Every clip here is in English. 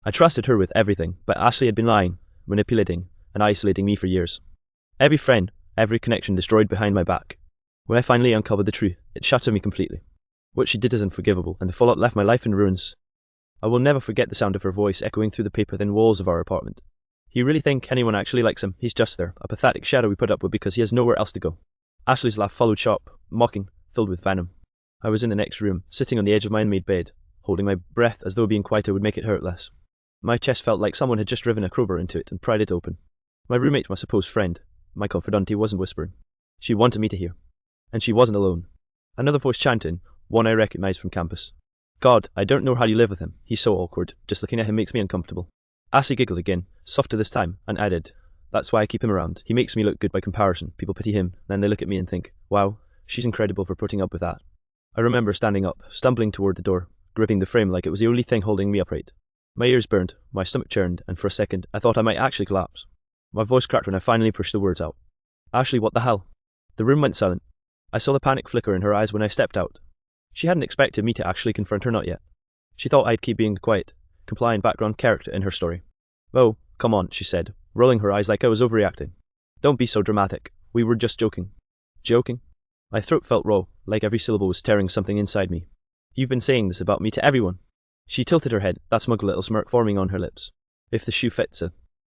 I trusted her with everything, but Ashley had been lying, manipulating, and isolating me for years. Every friend, every connection destroyed behind my back. When I finally uncovered the truth, it shattered me completely. What she did is unforgivable, and the fallout left my life in ruins. I will never forget the sound of her voice echoing through the paper-thin walls of our apartment. You really think anyone actually likes him? He's just there, a pathetic shadow we put up with because he has nowhere else to go. Ashley's laugh followed sharp, mocking, filled with venom. I was in the next room, sitting on the edge of my unmade bed, holding my breath as though being quieter would make it hurt less. My chest felt like someone had just driven a crowbar into it and pried it open. My roommate, my supposed friend, my confidante, wasn't whispering. She wanted me to hear. And she wasn't alone. Another voice chimed in, one I recognized from campus. God, I don't know how you live with him. He's so awkward. Just looking at him makes me uncomfortable. Ashley giggled again, softer this time, and added, That's why I keep him around. He makes me look good by comparison. People pity him, then they look at me and think, wow, she's incredible for putting up with that. I remember standing up, stumbling toward the door, gripping the frame like it was the only thing holding me upright. My ears burned, my stomach churned, and for a second I thought I might actually collapse. My voice cracked when I finally pushed the words out. Ashley, what the hell? The room went silent. I saw the panic flicker in her eyes when I stepped out. She hadn't expected me to actually confront her, not yet. She thought I'd keep being the quiet, compliant background character in her story. Oh, come on, she said, rolling her eyes like I was overreacting. Don't be so dramatic. We were just joking. Joking? My throat felt raw, like every syllable was tearing something inside me. You've been saying this about me to everyone. She tilted her head, that smug little smirk forming on her lips. If the shoe fits her.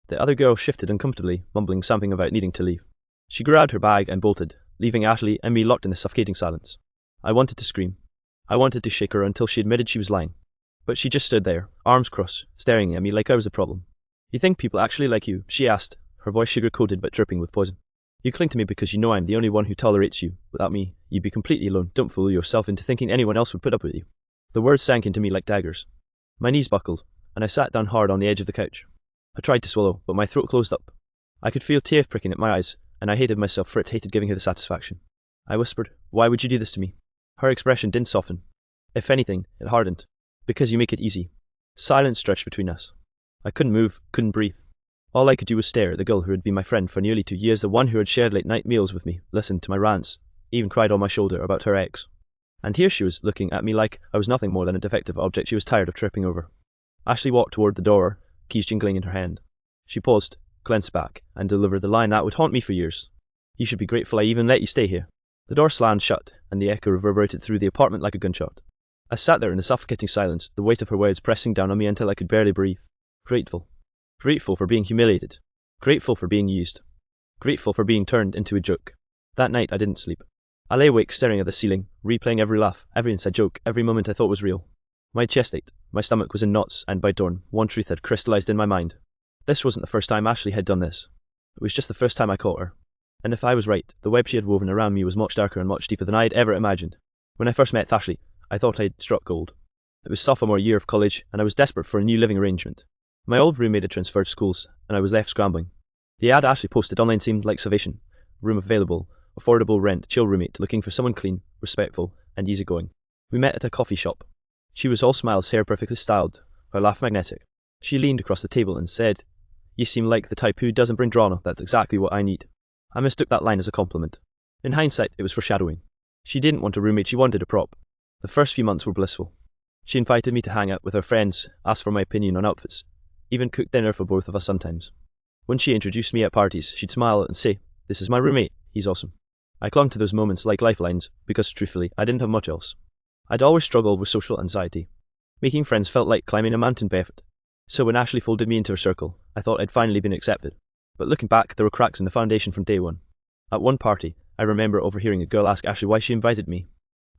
The other girl shifted uncomfortably, mumbling something about needing to leave. She grabbed her bag and bolted, leaving Ashley and me locked in the suffocating silence. I wanted to scream. I wanted to shake her until she admitted she was lying. But she just stood there, arms crossed, staring at me like I was the problem. You think people actually like you? She asked, her voice sugar-coated but dripping with poison. You cling to me because you know I'm the only one who tolerates you. Without me, you'd be completely alone. Don't fool yourself into thinking anyone else would put up with you. The words sank into me like daggers. My knees buckled, and I sat down hard on the edge of the couch. I tried to swallow, but my throat closed up. I could feel tears pricking at my eyes, and I hated myself for it, hated giving her the satisfaction. I whispered, Why would you do this to me? Her expression didn't soften. If anything, it hardened. Because you make it easy. Silence stretched between us. I couldn't move, couldn't breathe. All I could do was stare at the girl who had been my friend for nearly 2 years, the one who had shared late-night meals with me, listened to my rants, even cried on my shoulder about her ex. And here she was, looking at me like I was nothing more than a defective object she was tired of tripping over. Ashley walked toward the door, keys jingling in her hand. She paused, glanced back, and delivered the line that would haunt me for years. You should be grateful I even let you stay here. The door slammed shut, and the echo reverberated through the apartment like a gunshot. I sat there in the suffocating silence, the weight of her words pressing down on me until I could barely breathe. Grateful. Grateful for being humiliated. Grateful for being used. Grateful for being turned into a joke. That night I didn't sleep. I lay awake staring at the ceiling, replaying every laugh, every inside joke, every moment I thought was real. My chest ached, my stomach was in knots, and by dawn, one truth had crystallized in my mind. This wasn't the first time Ashley had done this. It was just the first time I caught her. And if I was right, the web she had woven around me was much darker and much deeper than I had ever imagined. When I first met Ashley, I thought I'd struck gold. It was sophomore year of college, and I was desperate for a new living arrangement. My old roommate had transferred schools, and I was left scrambling. The ad Ashley posted online seemed like salvation. Room available, affordable rent, chill roommate, looking for someone clean, respectful, and easygoing. We met at a coffee shop. She was all smiles, hair perfectly styled, her laugh magnetic. She leaned across the table and said, You seem like the type who doesn't bring drama. That's exactly what I need. I mistook that line as a compliment. In hindsight, it was foreshadowing. She didn't want a roommate, she wanted a prop. The first few months were blissful. She invited me to hang out with her friends, asked for my opinion on outfits, even cooked dinner for both of us sometimes. When she introduced me at parties, she'd smile and say, This is my roommate, he's awesome. I clung to those moments like lifelines, because truthfully, I didn't have much else. I'd always struggled with social anxiety. Making friends felt like climbing a mountain barefoot. So when Ashley folded me into her circle, I thought I'd finally been accepted. But looking back, there were cracks in the foundation from day one. At one party, I remember overhearing a girl ask Ashley why she invited me.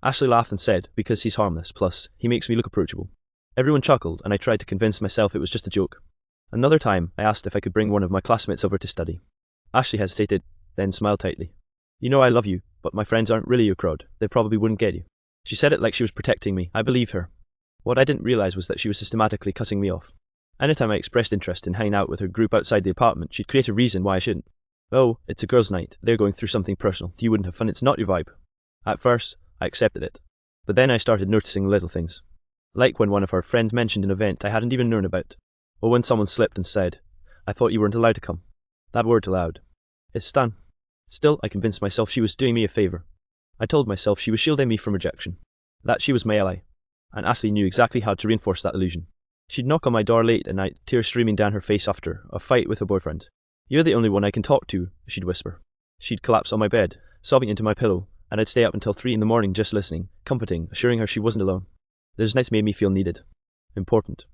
Ashley laughed and said, Because he's harmless, plus, he makes me look approachable. Everyone chuckled, and I tried to convince myself it was just a joke. Another time, I asked if I could bring one of my classmates over to study. Ashley hesitated, then smiled tightly. You know I love you, but my friends aren't really your crowd. They probably wouldn't get you. She said it like she was protecting me. I believed her. What I didn't realize was that she was systematically cutting me off. Anytime I expressed interest in hanging out with her group outside the apartment, she'd create a reason why I shouldn't. Oh, it's a girls' night. They're going through something personal. You wouldn't have fun. It's not your vibe. At first, I accepted it. But then I started noticing little things. Like when one of her friends mentioned an event I hadn't even known about. Or when someone slipped and said, I thought you weren't allowed to come. That word aloud. It stung. Still, I convinced myself she was doing me a favour. I told myself she was shielding me from rejection. That she was my ally. And Ashley knew exactly how to reinforce that illusion. She'd knock on my door late at night, tears streaming down her face after a fight with her boyfriend. "You're the only one I can talk to," she'd whisper. She'd collapse on my bed, sobbing into my pillow, and I'd stay up until 3 in the morning just listening, comforting, assuring her she wasn't alone. Those nights made me feel needed. Important.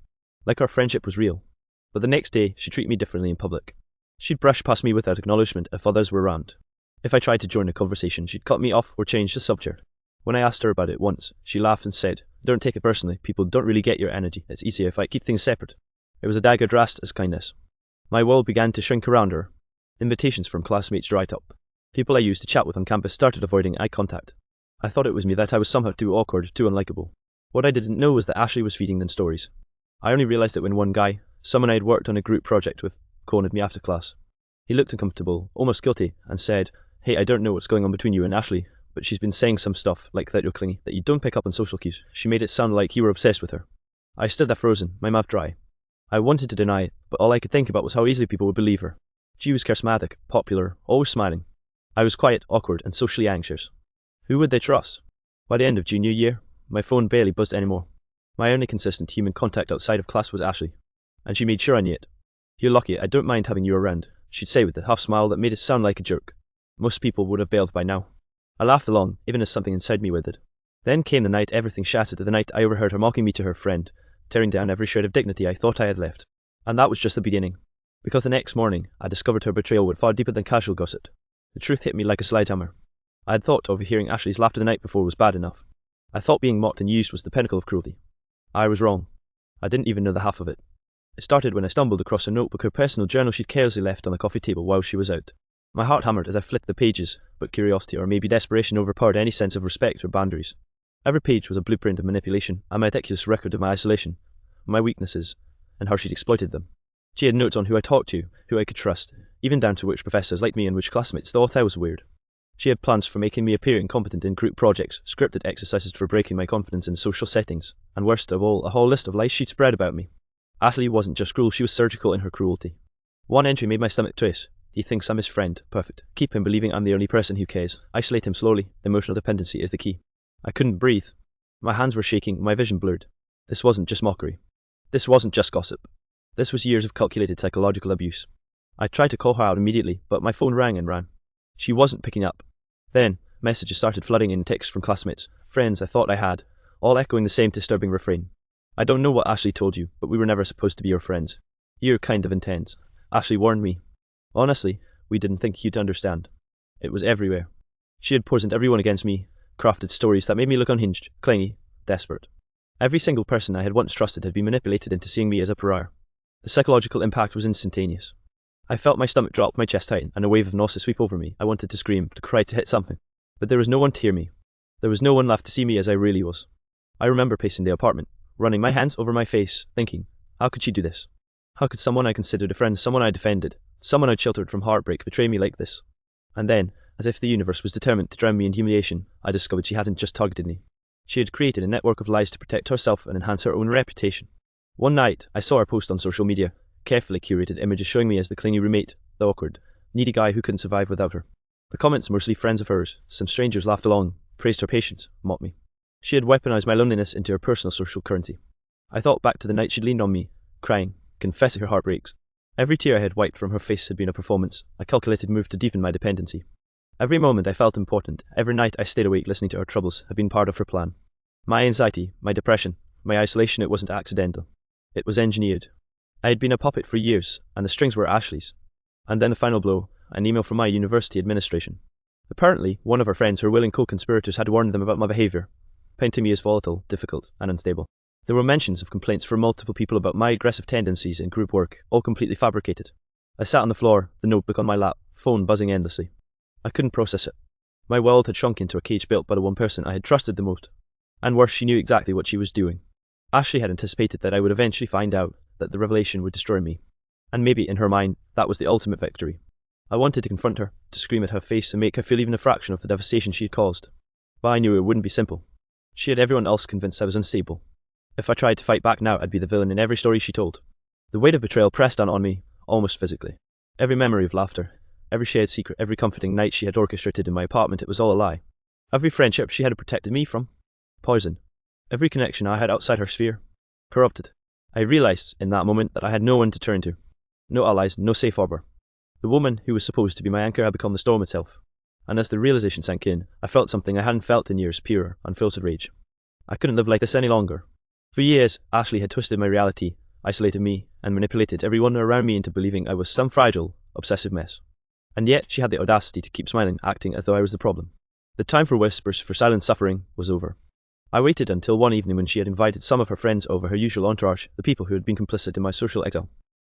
Like our friendship was real. But the next day, she'd treat me differently in public. She'd brush past me without acknowledgement if others were around. If I tried to join a conversation, she'd cut me off or change the subject. When I asked her about it once, she laughed and said, "Don't take it personally, people don't really get your energy, it's easier if I keep things separate." It was a dagger dressed as kindness. My world began to shrink around her. Invitations from classmates dried up. People I used to chat with on campus started avoiding eye contact. I thought it was me, that I was somehow too awkward, too unlikable. What I didn't know was that Ashley was feeding them stories. I only realised it when one guy, someone I had worked on a group project with, cornered me after class. He looked uncomfortable, almost guilty, and said, "Hey, I don't know what's going on between you and Ashley, but she's been saying some stuff, like that you're clingy, that you don't pick up on social cues." She made it sound like you were obsessed with her. I stood there frozen, my mouth dry. I wanted to deny it, but all I could think about was how easily people would believe her. She was charismatic, popular, always smiling. I was quiet, awkward, and socially anxious. Who would they trust? By the end of junior year, my phone barely buzzed anymore. My only consistent human contact outside of class was Ashley, and she made sure I knew it. "You're lucky, I don't mind having you around," she'd say with a half smile that made it sound like a joke. Most people would have bailed by now. I laughed along, even as something inside me withered. Then came the night everything shattered, the night I overheard her mocking me to her friend, tearing down every shred of dignity I thought I had left. And that was just the beginning. Because the next morning, I discovered her betrayal went far deeper than casual gossip. The truth hit me like a sledgehammer. I had thought overhearing Ashley's laughter the night before was bad enough. I thought being mocked and used was the pinnacle of cruelty. I was wrong. I didn't even know the half of it. It started when I stumbled across a notebook, her personal journal she'd carelessly left on the coffee table while she was out. My heart hammered as I flipped the pages, but curiosity or maybe desperation overpowered any sense of respect or boundaries. Every page was a blueprint of manipulation, a meticulous record of my isolation, my weaknesses, and how she'd exploited them. She had notes on who I talked to, who I could trust, even down to which professors liked me and which classmates thought I was weird. She had plans for making me appear incompetent in group projects, scripted exercises for breaking my confidence in social settings, and worst of all, a whole list of lies she'd spread about me. Ashley wasn't just cruel, she was surgical in her cruelty. One entry made my stomach twist. "He thinks I'm his friend. Perfect. Keep him believing I'm the only person who cares. Isolate him slowly. The emotional dependency is the key." I couldn't breathe. My hands were shaking, my vision blurred. This wasn't just mockery. This wasn't just gossip. This was years of calculated psychological abuse. I tried to call her out immediately, but my phone rang and rang. She wasn't picking up. Then, messages started flooding in, texts from classmates, friends I thought I had, all echoing the same disturbing refrain. "I don't know what Ashley told you, but we were never supposed to be your friends. You're kind of intense. Ashley warned me. Honestly, we didn't think you'd understand." It was everywhere. She had poisoned everyone against me, crafted stories that made me look unhinged, clingy, desperate. Every single person I had once trusted had been manipulated into seeing me as a pariah. The psychological impact was instantaneous. I felt my stomach drop, my chest tighten, and a wave of nausea sweep over me. I wanted to scream, to cry, to hit something. But there was no one to hear me. There was no one left to see me as I really was. I remember pacing the apartment, running my hands over my face, thinking, how could she do this? How could someone I considered a friend, someone I defended, someone I'd sheltered from heartbreak, betray me like this? And then, as if the universe was determined to drown me in humiliation, I discovered she hadn't just targeted me. She had created a network of lies to protect herself and enhance her own reputation. One night, I saw her post on social media, carefully curated images showing me as the clingy roommate, the awkward, needy guy who couldn't survive without her. The comments, mostly friends of hers, some strangers laughed along, praised her patience, mocked me. She had weaponized my loneliness into her personal social currency. I thought back to the night she'd leaned on me, crying, confessing her heartbreaks. Every tear I had wiped from her face had been a performance, a calculated move to deepen my dependency. Every moment I felt important, every night I stayed awake listening to her troubles had been part of her plan. My anxiety, my depression, my isolation, it wasn't accidental. It was engineered. I had been a puppet for years, and the strings were Ashley's. And then the final blow, an email from my university administration. Apparently, one of her friends, her willing co-conspirators, had warned them about my behaviour, painting me as volatile, difficult, and unstable. There were mentions of complaints from multiple people about my aggressive tendencies in group work, all completely fabricated. I sat on the floor, the notebook on my lap, phone buzzing endlessly. I couldn't process it. My world had shrunk into a cage built by the one person I had trusted the most. And worse, she knew exactly what she was doing. Ashley had anticipated that I would eventually find out, that the revelation would destroy me. And maybe, in her mind, that was the ultimate victory. I wanted to confront her, to scream at her face and make her feel even a fraction of the devastation she had caused. But I knew it wouldn't be simple. She had everyone else convinced I was unstable. If I tried to fight back now, I'd be the villain in every story she told. The weight of betrayal pressed down on me, almost physically. Every memory of laughter, every shared secret, every comforting night she had orchestrated in my apartment, it was all a lie. Every friendship she had protected me from, poison. Every connection I had outside her sphere, corrupted. I realized in that moment that I had no one to turn to. No allies, no safe harbor. The woman who was supposed to be my anchor had become the storm itself. And as the realization sank in, I felt something I hadn't felt in years: pure, unfiltered rage. I couldn't live like this any longer. For years, Ashley had twisted my reality, isolated me, and manipulated everyone around me into believing I was some fragile, obsessive mess. And yet she had the audacity to keep smiling, acting as though I was the problem. The time for whispers, for silent suffering, was over. I waited until one evening when she had invited some of her friends over, her usual entourage, the people who had been complicit in my social exile.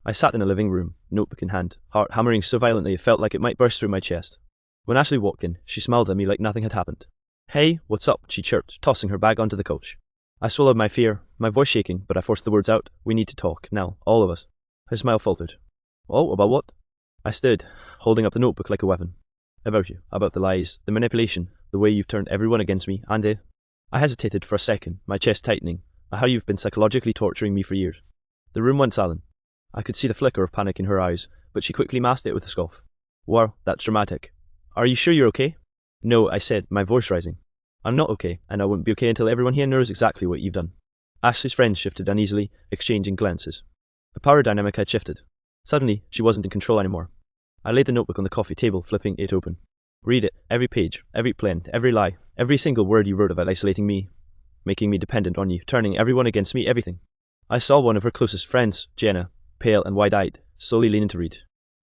I sat in a living room, notebook in hand, heart hammering so violently it felt like it might burst through my chest. When Ashley walked in, she smiled at me like nothing had happened. "Hey, what's up?" she chirped, tossing her bag onto the couch. I swallowed my fear, my voice shaking, but I forced the words out. "We need to talk, now, all of us." Her smile faltered. "Oh, about what?" I stood, holding up the notebook like a weapon. "About you, about the lies, the manipulation, the way you've turned everyone against me, and I hesitated for a second, my chest tightening, how you've been psychologically torturing me for years. The room went silent. I could see the flicker of panic in her eyes, but she quickly masked it with a scoff. "Wow, that's dramatic. Are you sure you're okay?" "No," I said, my voice rising. "I'm not okay, and I won't be okay until everyone here knows exactly what you've done." Ashley's friends shifted uneasily, exchanging glances. The power dynamic had shifted. Suddenly, she wasn't in control anymore. I laid the notebook on the coffee table, flipping it open. "Read it, every page, every plan, every lie, every single word you wrote about isolating me, making me dependent on you, turning everyone against me, everything." I saw one of her closest friends, Jenna, pale and wide-eyed, slowly lean in to read.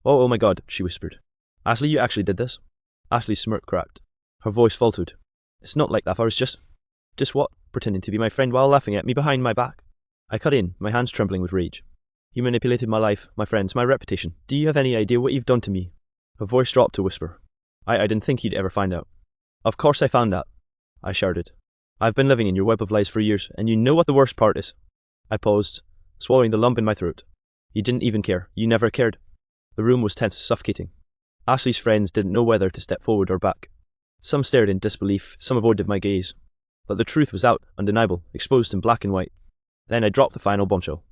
Oh my God," she whispered. "Ashley, you actually did this?" Ashley's smirk cracked. Her voice faltered. "It's not like that, I was just what? Pretending to be my friend while laughing at me behind my back." I cut in, my hands trembling with rage. "You manipulated my life, my friends, my reputation. Do you have any idea what you've done to me?" Her voice dropped to a whisper. I didn't think you'd ever find out." "Of course I found out," I shouted. "I've been living in your web of lies for years, and you know what the worst part is." I paused, swallowing the lump in my throat. "You didn't even care. You never cared." The room was tense, suffocating. Ashley's friends didn't know whether to step forward or back. Some stared in disbelief, some avoided my gaze. But the truth was out, undeniable, exposed in black and white. Then I dropped the final bombshell.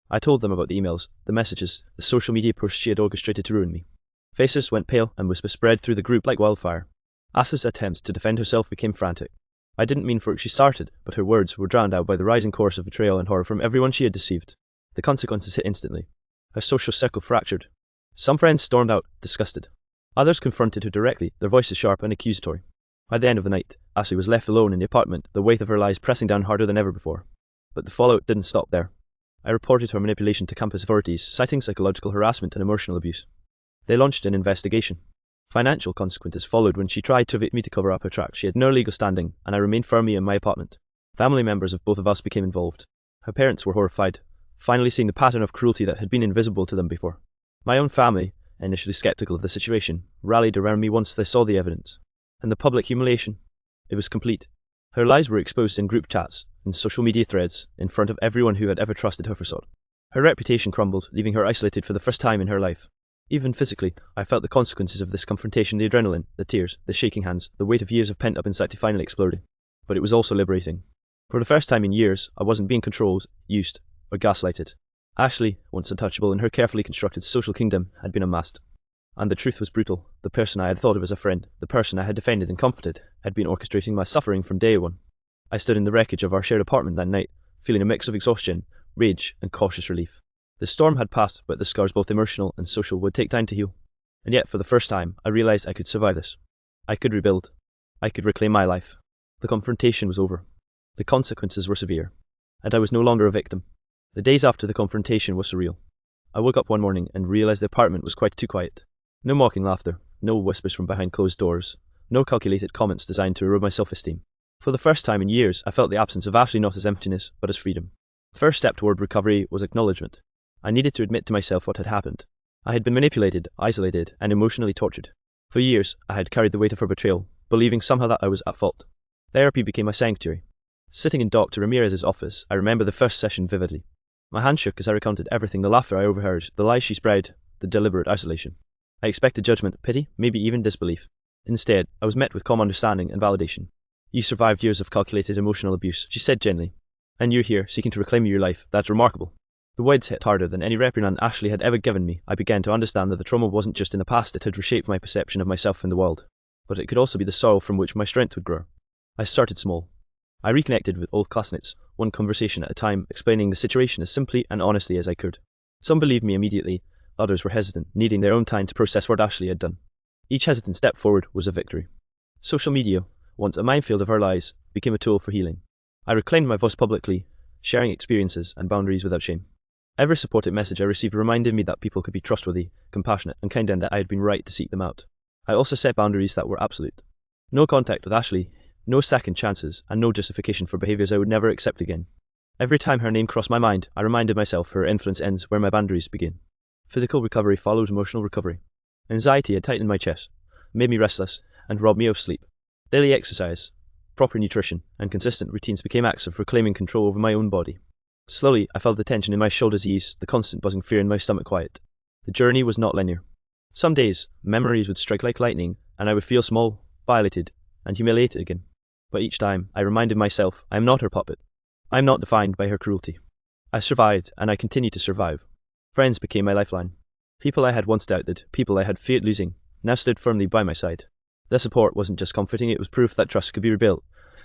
I told them about the emails, the messages, the social media posts she had orchestrated to ruin me. Faces went pale and whispers spread through the group like wildfire. Ashley's attempts to defend herself became frantic. I didn't mean for it, she started, but her words were drowned out by the rising chorus of betrayal and horror from everyone she had deceived. The consequences hit instantly. Her social circle fractured. Some friends stormed out, disgusted. Others confronted her directly, their voices sharp and accusatory. By the end of the night, Ashley was left alone in the apartment, the weight of her lies pressing down harder than ever before. But the fallout didn't stop there. I reported her manipulation to campus authorities, citing psychological harassment and emotional abuse. They launched an investigation. Financial consequences followed when she tried to evict me to cover up her tracks. She had no legal standing, and I remained firmly in my apartment. Family members of both of us became involved. Her parents were horrified, finally seeing the pattern of cruelty that had been invisible to them before. My own family, initially skeptical of the situation, rallied around me once they saw the evidence. And the public humiliation? It was complete. Her lies were exposed in group chats, in social media threads, in front of everyone who had ever trusted her facade. Her reputation crumbled, leaving her isolated for the first time in her life. Even physically, I felt the consequences of this confrontation, the adrenaline, the tears, the shaking hands, the weight of years of pent-up anxiety finally exploding. But it was also liberating. For the first time in years, I wasn't being controlled, used, or gaslighted. Ashley, once untouchable in her carefully constructed social kingdom, had been unmasked. And the truth was brutal. The person I had thought of as a friend, the person I had defended and comforted, had been orchestrating my suffering from day one. I stood in the wreckage of our shared apartment that night, feeling a mix of exhaustion, rage, and cautious relief. The storm had passed, but the scars, both emotional and social, would take time to heal. And yet, for the first time, I realized I could survive this. I could rebuild. I could reclaim my life. The confrontation was over. The consequences were severe. And I was no longer a victim. The days after the confrontation were surreal. I woke up one morning and realized the apartment was quite too quiet. No mocking laughter, no whispers from behind closed doors, no calculated comments designed to erode my self-esteem. For the first time in years, I felt the absence of Ashley not as emptiness, but as freedom. The first step toward recovery was acknowledgement. I needed to admit to myself what had happened. I had been manipulated, isolated, and emotionally tortured. For years, I had carried the weight of her betrayal, believing somehow that I was at fault. Therapy became my sanctuary. Sitting in Dr. Ramirez's office, I remember the first session vividly. My hand shook as I recounted everything: the laughter I overheard, the lies she spread, the deliberate isolation. I expected judgment, pity, maybe even disbelief. Instead, I was met with calm understanding and validation. "You survived years of calculated emotional abuse," she said gently. "And you're here, seeking to reclaim your life. That's remarkable." The words hit harder than any reprimand Ashley had ever given me. I began to understand that the trauma wasn't just in the past, it had reshaped my perception of myself and the world. But it could also be the soil from which my strength would grow. I started small. I reconnected with old classmates, one conversation at a time, explaining the situation as simply and honestly as I could. Some believed me immediately, others were hesitant, needing their own time to process what Ashley had done. Each hesitant step forward was a victory. Social media, once a minefield of our lives, became a tool for healing. I reclaimed my voice publicly, sharing experiences and boundaries without shame. Every supportive message I received reminded me that people could be trustworthy, compassionate, and kind, and that I had been right to seek them out. I also set boundaries that were absolute. No contact with Ashley, no second chances, and no justification for behaviours I would never accept again. Every time her name crossed my mind, I reminded myself her influence ends where my boundaries begin. Physical recovery followed emotional recovery. Anxiety had tightened my chest, made me restless, and robbed me of sleep. Daily exercise, proper nutrition, and consistent routines became acts of reclaiming control over my own body. Slowly, I felt the tension in my shoulders ease, the constant buzzing fear in my stomach quiet. The journey was not linear. Some days, memories would strike like lightning, and I would feel small, violated, and humiliated again. But each time, I reminded myself, I am not her puppet. I am not defined by her cruelty. I survived, and I continue to survive. Friends became my lifeline. People I had once doubted, people I had feared losing, now stood firmly by my side. Their support wasn't just comforting, it was proof that trust could be rebuilt,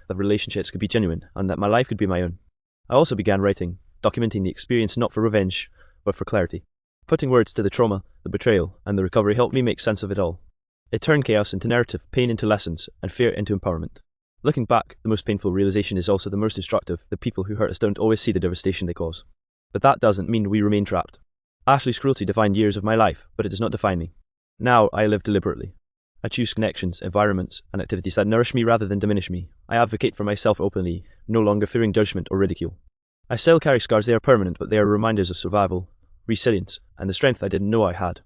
that relationships could be genuine, and that my life could be my own. I also began writing, documenting the experience not for revenge, but for clarity. Putting words to the trauma, the betrayal, and the recovery helped me make sense of it all. It turned chaos into narrative, pain into lessons, and fear into empowerment. Looking back, the most painful realization is also the most destructive. The people who hurt us don't always see the devastation they cause. But that doesn't mean we remain trapped. Ashley's cruelty defined years of my life, but it does not define me. Now, I live deliberately. I choose connections, environments, and activities that nourish me rather than diminish me. I advocate for myself openly, no longer fearing judgment or ridicule. I still carry scars, they are permanent, but they are reminders of survival, resilience, and the strength I didn't know I had.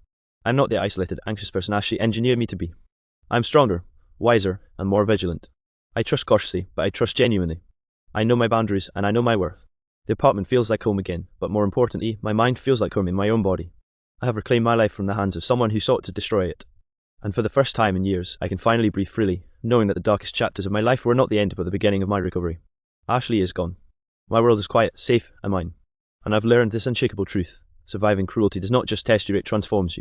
I'm not the isolated, anxious person Ashley engineered me to be. I'm stronger, wiser, and more vigilant. I trust cautiously, but I trust genuinely. I know my boundaries, and I know my worth. The apartment feels like home again, but more importantly, my mind feels like home in my own body. I have reclaimed my life from the hands of someone who sought to destroy it. And for the first time in years, I can finally breathe freely, knowing that the darkest chapters of my life were not the end but the beginning of my recovery. Ashley is gone. My world is quiet, safe, and mine. And I've learned this unshakable truth. Surviving cruelty does not just test you, it transforms you.